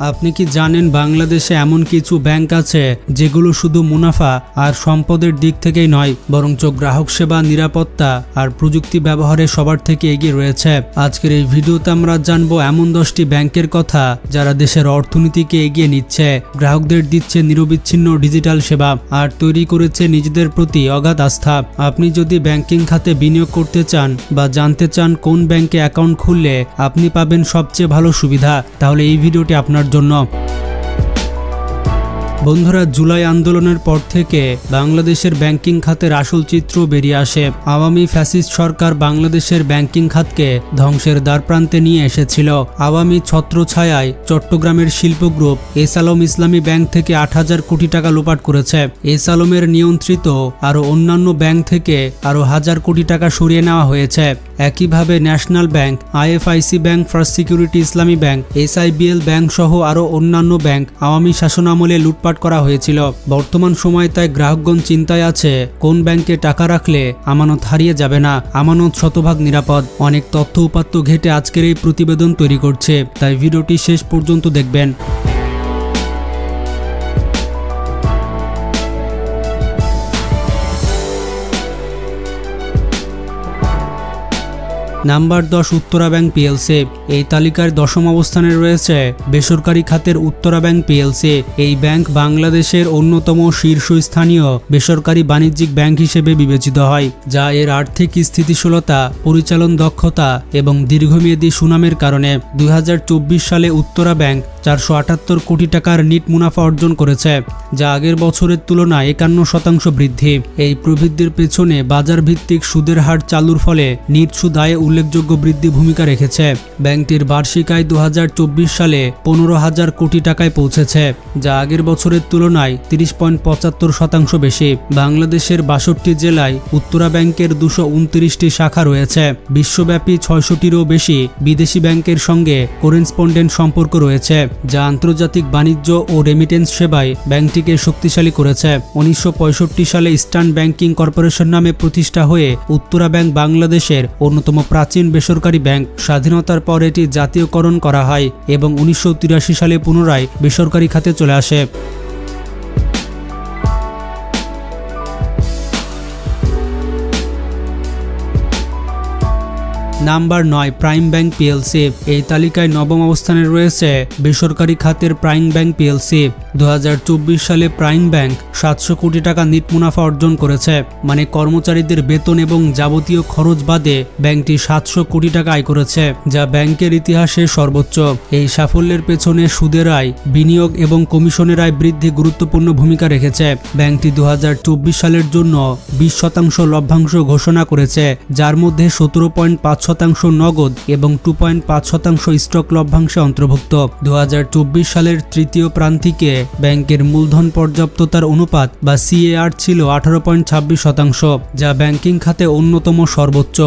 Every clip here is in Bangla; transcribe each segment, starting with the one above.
আপনি কি জানেন বাংলাদেশে এমন কিছু ব্যাংক আছে যেগুলো শুধু মুনাফা আর সম্পদের দিক থেকেই নয় বরঞ্চ গ্রাহক সেবা, নিরাপত্তা আর প্রযুক্তি ব্যবহারে সবার থেকে এগিয়ে রয়েছে। আজকের এই ভিডিওতে আমরা জানবো এমন 10টি ব্যাংকের কথা যারা দেশের অর্থনীতিকে এগিয়ে নিচ্ছে, গ্রাহকদের দিচ্ছে নিরবিচ্ছিন্ন ডিজিটাল সেবা আর তৈরি করেছে নিজেদের প্রতি অগাধ আস্থা। আপনি যদি ব্যাংকিং খাতে বিনিয়োগ করতে চান বা জানতে চান কোন ব্যাংকে অ্যাকাউন্ট খুললে আপনি পাবেন সবচেয়ে ভালো সুবিধা, তাহলে এই ভিডিওটি আপনার জন্য। বন্ধুরা, জুলাই আন্দোলনের পর থেকে বাংলাদেশের ব্যাংকিং খাতের আসল চিত্র বেরিয়ে আসে। আওয়ামী ফ্যাসিস্ট সরকার বাংলাদেশের ব্যাংকিং খাতকে ধ্বংসের দ্বারপ্রান্তে নিয়ে এসেছিল। আওয়ামী ছত্রছায়ায় চট্টগ্রামের শিল্প গ্রুপ এস আলম ইসলামী ব্যাংক থেকে 8,000 কোটি টাকা লোপাট করেছে। এস আলমের নিয়ন্ত্রিত আরও অন্যান্য ব্যাংক থেকে আরও 1,000 কোটি টাকা সরিয়ে নেওয়া হয়েছে। একইভাবে national bank, IFIC bank, first security ইসলামী ব্যাংক, এসআইবিএল ব্যাংক সহ আরও অন্যান্য ব্যাংক আওয়ামী শাসনামলে লুটপাট করা হয়েছিল। বর্তমান সময় তাই গ্রাহকগণ চিন্তায় আছে কোন ব্যাংকে টাকা রাখলে আমানত হারিয়ে যাবে না, আমানত শতভাগ নিরাপদ। অনেক তথ্য উপাত্ত ঘেটে আজকের এই প্রতিবেদন তৈরি করছে, তাই ভিডিওটি শেষ পর্যন্ত দেখবেন। Number 10, Uttara bank PLC. এই তালিকার 10ম অবস্থানে রয়েছে বেসরকারি খাতের উত্তরা ব্যাংক পিএলসি। এই ব্যাংক বাংলাদেশের অন্যতম শীর্ষস্থানীয় বেসরকারি বাণিজ্যিক ব্যাংক হিসেবে বিবেচিত হয়, যা এর আর্থিক স্থিতিশীলতা, পরিচালন দক্ষতা এবং দীর্ঘমেয়াদী সুনামের কারণে 2024 সালে উত্তরা ব্যাংক 478 কোটি টাকার নিট মুনাফা অর্জন করেছে, যা আগের বছরের তুলনায় 51% বৃদ্ধি। এই প্রবৃদ্ধির পেছনে বাজার ভিত্তিক সুদের হার চালুর ফলে নিট সুদ আয়ে উল্লেখযোগ্য বৃদ্ধি ভূমিকা রেখেছে। ব্যাংকটির বার্ষিক আয় 2024 সালে 15,000 কোটি টাকায় পৌঁছেছে, যা আগের বছরের তুলনায় 30.75% বেশি। বাংলাদেশের 62 জেলায় উত্তরা ব্যাংকের 229টি শাখা রয়েছে। বিশ্বব্যাপী 600টিরও বেশি বিদেশি ব্যাংকের সঙ্গে করেসপন্ডেন্ট সম্পর্ক রয়েছে, যা আন্তর্জাতিক বাণিজ্য ও রেমিটেন্স সেবায় ব্যাংকটিকে শক্তিশালী করেছে। 1965 সালে ইস্টার্ন ব্যাংকিং কর্পোরেশন নামে প্রতিষ্ঠা হয়ে উত্তরা ব্যাংক বাংলাদেশের অন্যতম প্রাচীন বেসরকারি ব্যাংক। স্বাধীনতার পর এটি জাতীয়করণ করা হয় এবং 1983 সালে পুনরায় বেসরকারি খাতে চলে আসে। Number 9, prime bank PLC. এই তালিকায় 9ম অবস্থানে রয়েছে বেসরকারি খাতের প্রাইম ব্যাংক পিএলসি। 2024 সালে প্রাইম ব্যাংক 700 কোটি টাকা নিট মুনাফা অর্জন করেছে, মানে কর্মচারীদের বেতন এবং যাবতীয় খরচ বাদে ব্যাংকটি 700 কোটি টাকা আয় করেছে, যা ব্যাংকের ইতিহাসে সর্বোচ্চ। এই সাফল্যের পেছনে সুদের আয়, বিনিয়োগ এবং কমিশনের আয় বৃদ্ধি গুরুত্বপূর্ণ ভূমিকা রেখেছে। ব্যাংকটি 2024 সালের জন্য 20% লভ্যাংশ ঘোষণা করেছে, যার মধ্যে 17.5% নগদ এবং 2.5% স্টক লভ্যাংশে অন্তর্ভুক্ত। 2024 সালের তৃতীয় প্রান্তিকে ব্যাংকের মূলধন পর্যাপ্ততার অনুপাত বা সিএআর ছিল 18.26%, যা ব্যাংকিং খাতে অন্যতম সর্বোচ্চ।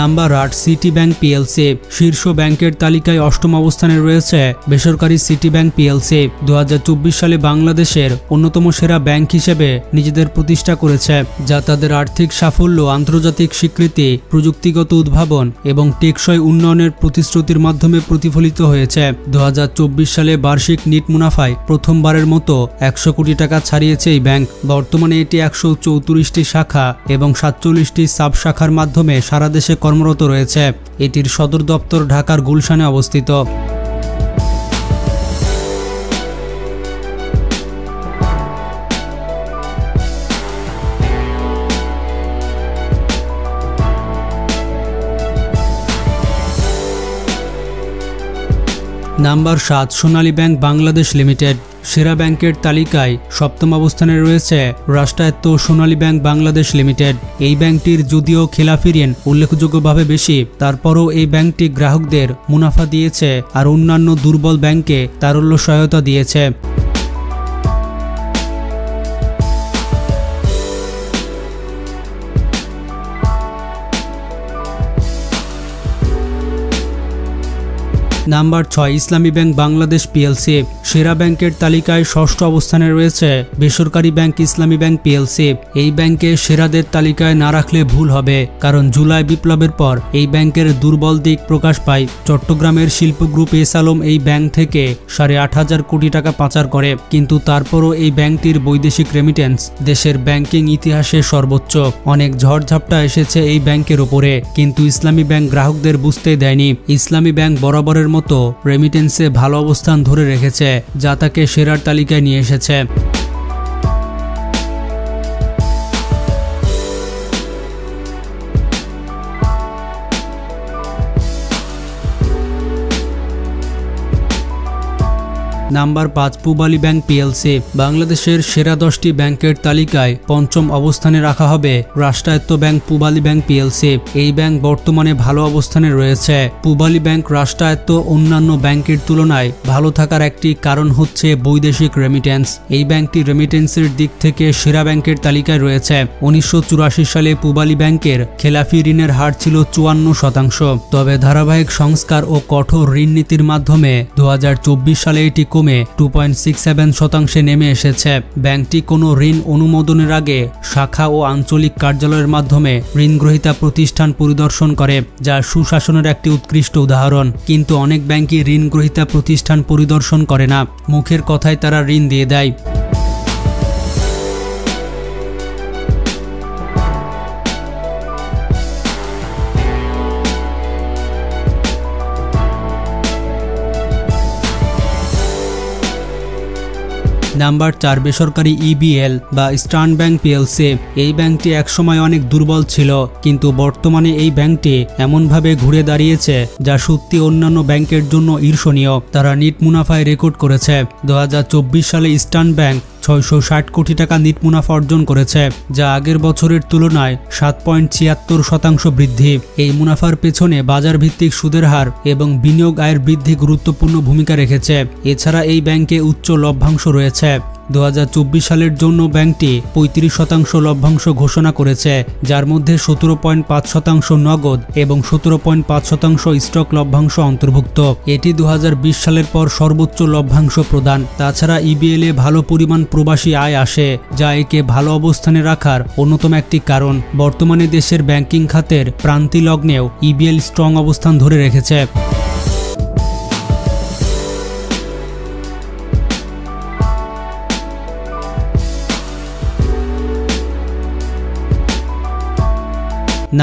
Number 8, city bank PLC. শীর্ষ ব্যাংকের তালিকায় 8ম অবস্থানে রয়েছে বেসরকারি সিটি ব্যাংক পিএলসি। 2024 সালে বাংলাদেশের অন্যতম সেরা ব্যাংক হিসেবে নিজেদের প্রতিষ্ঠা করেছে, যা তাদের আর্থিক সাফল্য, আন্তর্জাতিক স্বীকৃতি, প্রযুক্তিগত উদ্ভাবন এবং টেকসই উন্নয়নের প্রতিশ্রুতির মাধ্যমে প্রতিফলিত হয়েছে। 2024 সালে বার্ষিক নিট মুনাফায় প্রথমবারের মতো 100 কোটি টাকা ছাড়িয়েছে এই ব্যাংক। বর্তমানে এটি 134টি শাখা এবং 47টি সাব শাখার মাধ্যমে সারা দেশে কর্মরত রয়েছে। এটির সদর দপ্তর ঢাকার গুলশানে অবস্থিত। নাম্বার 7, সোনালী ব্যাংক বাংলাদেশ লিমিটেড। সেরা ব্যাংকের তালিকায় 7ম অবস্থানে রয়েছে রাষ্ট্রায়ত্ত সোনালী ব্যাংক বাংলাদেশ লিমিটেড। এই ব্যাংকটির যদিও খেলাফি ঋণ উল্লেখযোগ্যভাবে বেশি, তারপরও এই ব্যাংকটি গ্রাহকদের মুনাফা দিয়েছে আর অন্যান্য দুর্বল ব্যাংকে তারল্য সহায়তা দিয়েছে। নাম্বার 6 ইসলামী ব্যাংক বাংলাদেশ পিএলসি। সেরা ব্যাংকের তালিকায় ষষ্ঠ অবস্থানে রয়েছে বেসরকারি ব্যাংক ইসলামী ব্যাংক পিএলসি। এই ব্যাংকে সেরাদের তালিকায় না রাখলে ভুল হবে, কারণ জুলাই বিপ্লবের পর এই ব্যাংকের দুর্বল দিক প্রকাশ পায়। চট্টগ্রামের শিল্প গ্রুপ এস আলম এই ব্যাংক থেকে 8.5 কোটি টাকা পাচার করে, কিন্তু তারপরও এই ব্যাংকটির বৈদেশিক রেমিটেন্স দেশের ব্যাংকিং ইতিহাসে সর্বোচ্চ। অনেক ঝড়ঝাপটা এসেছে এই ব্যাংকের ওপরে, কিন্তু ইসলামী ব্যাংক গ্রাহকদের বুঝতে দেয়নি। ইসলামী ব্যাংক বরাবরের মতো রেমিটেন্সে ভালো অবস্থান ধরে রেখেছে, যা তাকে সেরার তালিকায় নিয়ে এসেছে। Number 5 Pubali bank PLC. বাংলাদেশের সেরা 10টি ব্যাংকের তালিকায় পঞ্চম অবস্থানে রাখা হবে রাষ্ট্রায়ত্ত ব্যাংক পূবালী ব্যাংক পিএলসি। এই ব্যাংক বর্তমানে ভালো অবস্থানে রয়েছে। পূবালী ব্যাংক রাষ্ট্রায়ত্ত অন্যান্য ব্যাংকের তুলনায় ভালো থাকার একটি কারণ হচ্ছে বৈদেশিক রেমিটেন্স। এই ব্যাংকটি রেমিটেন্সের দিক থেকে সেরা ব্যাংকের তালিকায় রয়েছে। 1984 সালে পূবালী ব্যাংকের খেলাফি ঋণের হার ছিল 54%, তবে ধারাবাহিক সংস্কার ও কঠোর ঋণ নীতির মাধ্যমে 2024 সালে এটি 2.67% নেমে এসেছে। ব্যাংকটি কোনো ঋণ অনুমোদনের আগে শাখা ও আঞ্চলিক কার্যালয়ের মাধ্যমে ঋণগ্রহীতা প্রতিষ্ঠান পরিদর্শন করে, যা সুশাসনের একটি উৎকৃষ্ট উদাহরণ। কিন্তু অনেক ব্যাংকই ঋণগ্রহীতা প্রতিষ্ঠান পরিদর্শন করে না, মুখের কথায় তারা ঋণ দিয়ে দেয়। নাম্বার 4 বেসরকারি ইবিএল বা ইস্টার্ন ব্যাংক পিএলসি। এই ব্যাংকটি একসময় অনেক দুর্বল ছিল, কিন্তু বর্তমানে এই ব্যাংকটি এমনভাবে ঘুরে দাঁড়িয়েছে যা সত্যি অন্যান্য ব্যাংকের জন্য ঈর্ষণীয়। তারা নিট মুনাফায় রেকর্ড করেছে। 2024 সালে ইস্টার্ন ব্যাংক 660 কোটি টাকা নিট মুনাফা অর্জন করেছে, যা আগের বছরের তুলনায় 7.76% বৃদ্ধি। এই মুনাফার পেছনে বাজার ভিত্তিক সুদের হার এবং বিনিয়োগ আয়ের বৃদ্ধি গুরুত্বপূর্ণ ভূমিকা রেখেছে। এছাড়া এই ব্যাংকে উচ্চ লভ্যাংশ রয়েছে। 2024 সালের জন্য ব্যাংকটি 35% লভ্যাংশ ঘোষণা করেছে, যার মধ্যে 17.5% নগদ এবং 17.5% স্টক লভ্যাংশ অন্তর্ভুক্ত। এটি 2020 সালের পর সর্বোচ্চ লভ্যাংশ প্রদান। তাছাড়া ইবিএল এ ভালো পরিমাণ প্রবাসী আয় আসে, যা একে ভালো অবস্থানে রাখার অন্যতম একটি কারণ। বর্তমানে দেশের ব্যাংকিং খাতের প্রান্তি লগ্নেও ইবিএল স্ট্রং অবস্থান ধরে রেখেছে।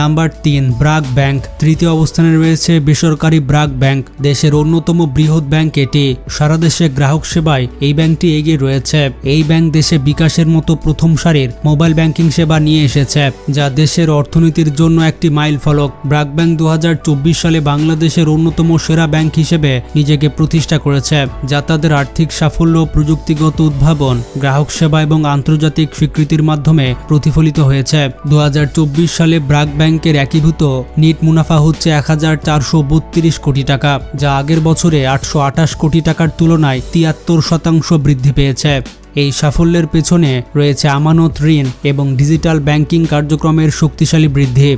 Number 3 BRAC bank. তৃতীয় অবস্থানে রয়েছে বেসরকারি ব্র্যাক ব্যাংক। দেশের অন্যতম বৃহৎ ব্যাংক এটি। সারা দেশে গ্রাহক সেবায় এই ব্যাংকটি এগিয়ে রয়েছে। এই ব্যাংক দেশে বিকাশের মতো প্রথম সারির মোবাইল ব্যাংকিং সেবা নিয়ে এসেছে, যা দেশের অর্থনীতির জন্য একটি মাইল ফলক। ব্র্যাক ব্যাংক 2024 সালে বাংলাদেশের অন্যতম সেরা ব্যাংক হিসেবে নিজেকে প্রতিষ্ঠা করেছে, যা তাদের আর্থিক সাফল্য, প্রযুক্তিগত উদ্ভাবন, গ্রাহক সেবা এবং আন্তর্জাতিক স্বীকৃতির মাধ্যমে প্রতিফলিত হয়েছে। 2024 সালে ব্র্যাক ব্যাংকের একীভূত নিট মুনাফা হচ্ছে 1432 কোটি টাকা, যা আগের বছরে 828 কোটি টাকার তুলনায় 73% বৃদ্ধি পেয়েছে। এই সাফল্যের পেছনে রয়েছে আমানত ঋণ এবং ডিজিটাল ব্যাংকিং কার্যক্রমের শক্তিশালী বৃদ্ধি।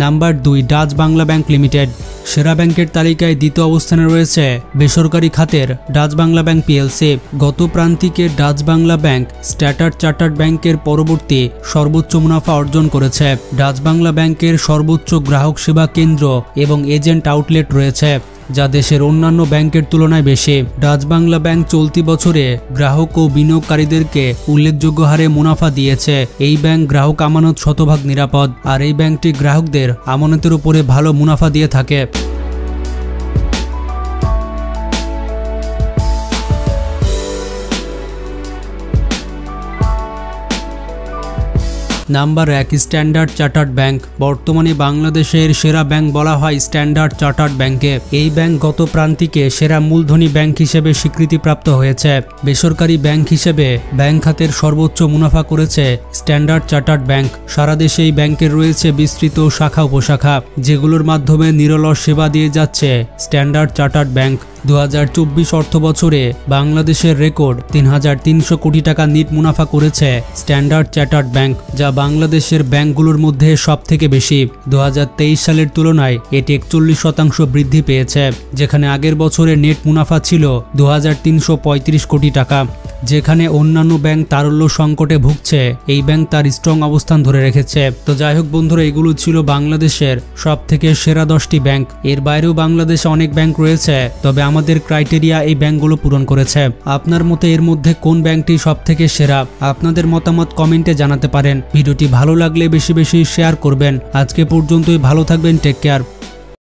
Number 2 Dutch Bangla bank limited. সেরা ব্যাংকের তালিকায় দ্বিতীয় অবস্থানে রয়েছে বেসরকারি খাতের ডাচ বাংলা ব্যাংক পিএলসি। গত প্রান্তিকে Dutch Bangla bank standard chartered ব্যাংকের পরবর্তী সর্বোচ্চ মুনাফা অর্জন করেছে। ডাচ বাংলা ব্যাংকের সর্বোচ্চ গ্রাহক সেবা কেন্দ্র এবং এজেন্ট আউটলেট রয়েছে, যা দেশের অন্যান্য ব্যাংকের তুলনায় বেশি। ডাচ বাংলা ব্যাংক চলতি বছরে গ্রাহক ও বিনিয়োগকারীদেরকে উল্লেখযোগ্য হারে মুনাফা দিয়েছে। এই ব্যাংক গ্রাহক আমানত শতভাগ নিরাপদ, আর এই ব্যাংকটি গ্রাহকদের আমানতের উপরে ভালো মুনাফা দিয়ে থাকে। Number 1 standard chartered bank. বর্তমানে বাংলাদেশের সেরা ব্যাংক বলা হয় স্ট্যান্ডার্ড চার্টার্ড ব্যাংকে। এই ব্যাংক গত প্রান্তিকে সেরা মূলধনী ব্যাংক হিসেবে স্বীকৃতিপ্রাপ্ত হয়েছে। বেসরকারি ব্যাংক হিসেবে ব্যাংক খাতের সর্বোচ্চ মুনাফা করেছে স্ট্যান্ডার্ড চার্টার্ড ব্যাংক। সারা দেশে এই ব্যাংকের রয়েছে বিস্তৃত শাখা উপশাখা, যেগুলোর মাধ্যমে নিরলস সেবা দিয়ে যাচ্ছে স্ট্যান্ডার্ড চার্টার্ড ব্যাংক। 2024 অর্থ বছরে বাংলাদেশের রেকর্ড 3,300 কোটি টাকা নিট মুনাফা করেছে স্ট্যান্ডার্ড চার্টার্ড ব্যাংক, যা বাংলাদেশের ব্যাংকগুলোর মধ্যে সবথেকে বেশি। 2023 সালের তুলনায় এটি 41% বৃদ্ধি পেয়েছে, যেখানে আগের বছরে নেট মুনাফা ছিল 2,335 কোটি টাকা। যেখানে অন্যান্য ব্যাংক তারল্য সংকটে ভুগছে, এই ব্যাংক তার স্ট্রং অবস্থান ধরে রেখেছে। তো যাই হোক বন্ধুরা, এগুলো ছিল বাংলাদেশের সবথেকে সেরা 10টি ব্যাংক। এর বাইরেও বাংলাদেশে অনেক ব্যাংক রয়েছে, তবে আমাদের ক্রাইটেরিয়া এই ব্যাংকগুলো পূরণ করেছে। আপনার মতে এর মধ্যে কোন ব্যাংকটি সবথেকে সেরা? আপনাদের মতামত কমেন্টে জানাতে পারেন। ভিডিওটি ভালো লাগলে বেশি বেশি শেয়ার করবেন। আজকে পর্যন্তই, ভালো থাকবেন, টেক কেয়ার।